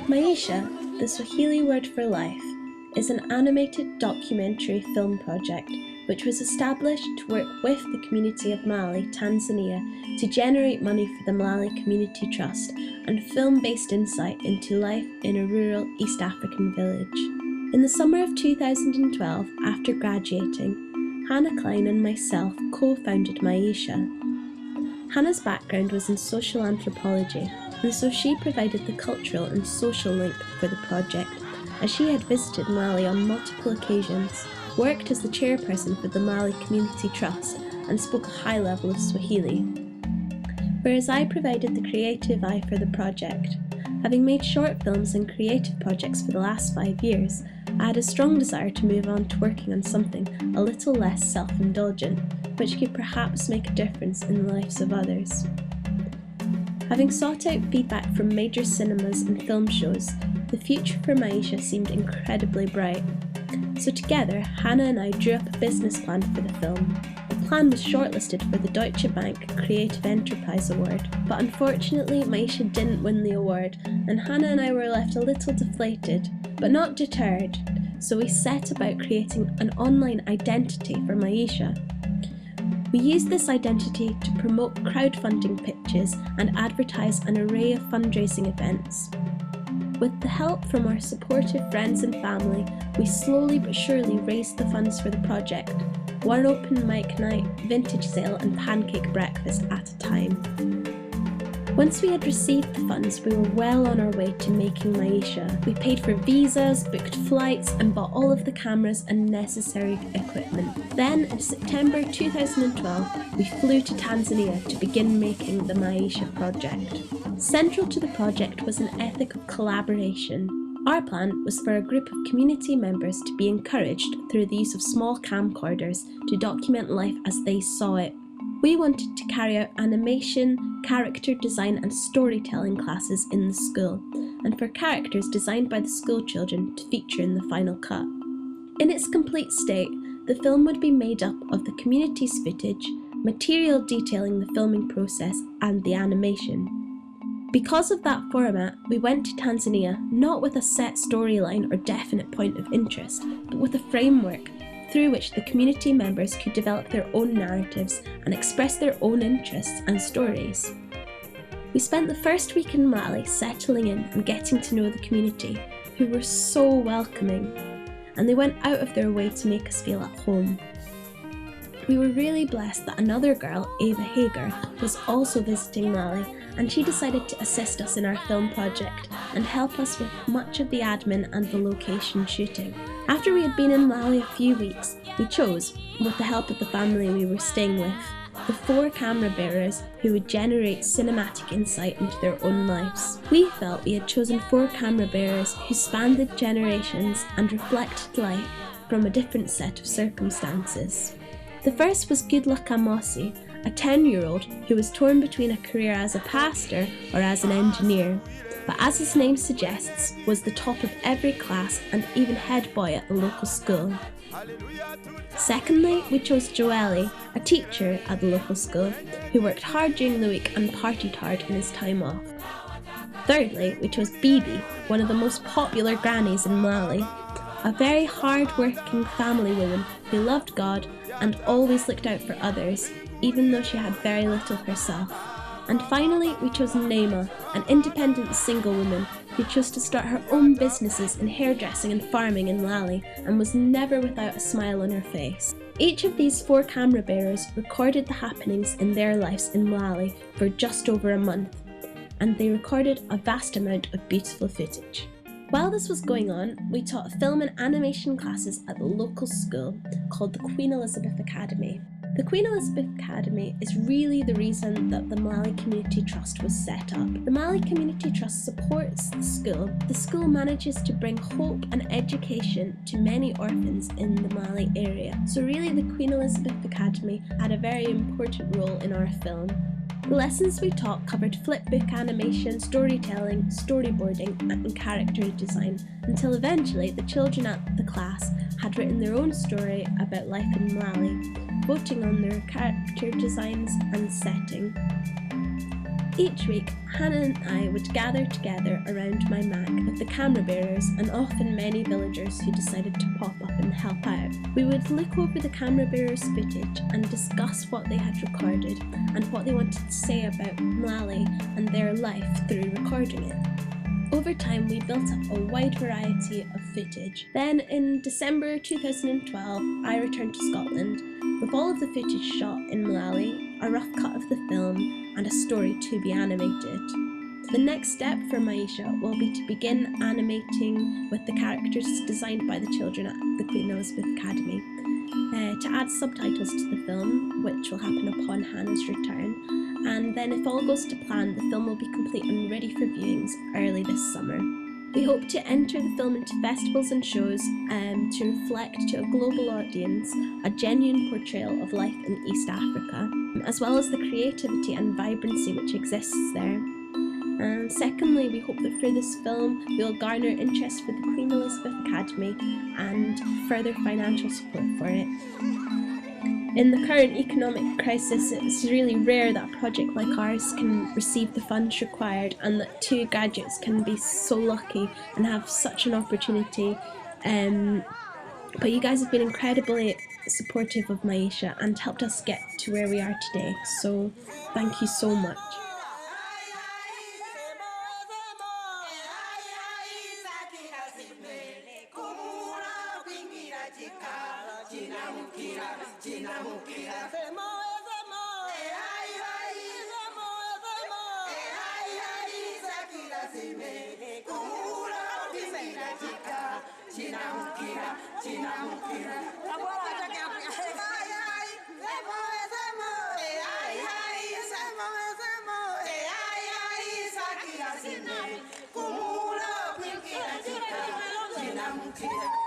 Maisha, the Swahili word for life, is an animated documentary film project which was established to work with the community of Mali, Tanzania, to generate money for the Mali Community Trust and film-based insight into life in a rural East African village. In the summer of 2012, after graduating, Hannah Klein and myself co-founded Maisha. Hannah's background was in social anthropology, and so she provided the cultural and social link for the project, as she had visited Mali on multiple occasions, worked as the chairperson for the Mali Community Trust, and spoke a high level of Swahili. Whereas I provided the creative eye for the project. Having made short films and creative projects for the last 5 years, I had a strong desire to move on to working on something a little less self-indulgent, which could perhaps make a difference in the lives of others. Having sought out feedback from major cinemas and film shows, the future for Maisha seemed incredibly bright. So together, Hannah and I drew up a business plan for the film. The plan was shortlisted for the Deutsche Bank Creative Enterprise Award, but unfortunately Maisha didn't win the award, and Hannah and I were left a little deflated, but not deterred, so we set about creating an online identity for Maisha. We used this identity to promote crowdfunding pitches and advertise an array of fundraising events. With the help from our supportive friends and family, we slowly but surely raised the funds for the project, one open mic night, vintage sale and pancake breakfast at a time. Once we had received the funds, we were well on our way to making Maisha. We paid for visas, booked flights and bought all of the cameras and necessary equipment. Then, in September 2012, we flew to Tanzania to begin making the Maisha project. Central to the project was an ethic of collaboration. Our plan was for a group of community members to be encouraged through the use of small camcorders to document life as they saw it. We wanted to carry out animation, character design and storytelling classes in the school, and for characters designed by the school children to feature in the final cut. In its complete state, the film would be made up of the community's footage, material detailing the filming process and the animation. Because of that format, we went to Tanzania not with a set storyline or definite point of interest, but with a framework through which the community members could develop their own narratives and express their own interests and stories. We spent the first week in Mali settling in and getting to know the community, who were so welcoming, and they went out of their way to make us feel at home. We were really blessed that another girl, Ava Hager, was also visiting Mali, and she decided to assist us in our film project and help us with much of the admin and the location shooting. After we had been in Mali a few weeks, we chose, with the help of the family we were staying with, the 4 camera bearers who would generate cinematic insight into their own lives. We felt we had chosen 4 camera bearers who spanned the generations and reflected life from a different set of circumstances. The first was Goodluck Amosi, a 10-year-old who was torn between a career as a pastor or as an engineer, but as his name suggests, was the top of every class and even head boy at the local school. Secondly, we chose Joeli, a teacher at the local school, who worked hard during the week and partied hard in his time off. Thirdly, we chose Bibi, one of the most popular grannies in Mali, a very hard-working family woman who loved God and always looked out for others, even though she had very little herself. And finally, we chose Naima, an independent single woman who chose to start her own businesses in hairdressing and farming in Mali and was never without a smile on her face. Each of these 4 camera bearers recorded the happenings in their lives in Mali for just over a month, and they recorded a vast amount of beautiful footage. While this was going on, we taught film and animation classes at the local school called the Queen Elizabeth Academy. The Queen Elizabeth Academy is really the reason that the Mali Community Trust was set up. The Mali Community Trust supports the school. The school manages to bring hope and education to many orphans in the Mali area. So really the Queen Elizabeth Academy had a very important role in our film. The lessons we taught covered flipbook animation, storytelling, storyboarding and character design, until eventually the children at the class had written their own story about life in Mali, voting on their character designs and setting. Each week, Hannah and I would gather together around my Mac with the camera bearers and often many villagers who decided to pop up and help out. We would look over the camera bearers' footage and discuss what they had recorded and what they wanted to say about Mlali and their life through recording it. Over time, we built up a wide variety of footage. Then, in December 2012, I returned to Scotland with all of the footage shot in Mlali, a rough cut of the film, and a story to be animated. The next step for Maisha will be to begin animating with the characters designed by the children at the Queen Elizabeth Academy, to add subtitles to the film, which will happen upon Hannah's return, and then if all goes to plan, the film will be complete and ready for viewings early this summer. We hope to enter the film into festivals and shows to reflect to a global audience a genuine portrayal of life in East Africa, as well as the creativity and vibrancy which exists there. And secondly, we hope that through this film we will garner interest for the Queen Elizabeth Academy and further financial support for it. In the current economic crisis, it's really rare that a project like ours can receive the funds required and that two graduates can be so lucky and have such an opportunity. But you guys have been incredibly supportive of Maisha and helped us get to where we are today, so thank you so much. Kumula,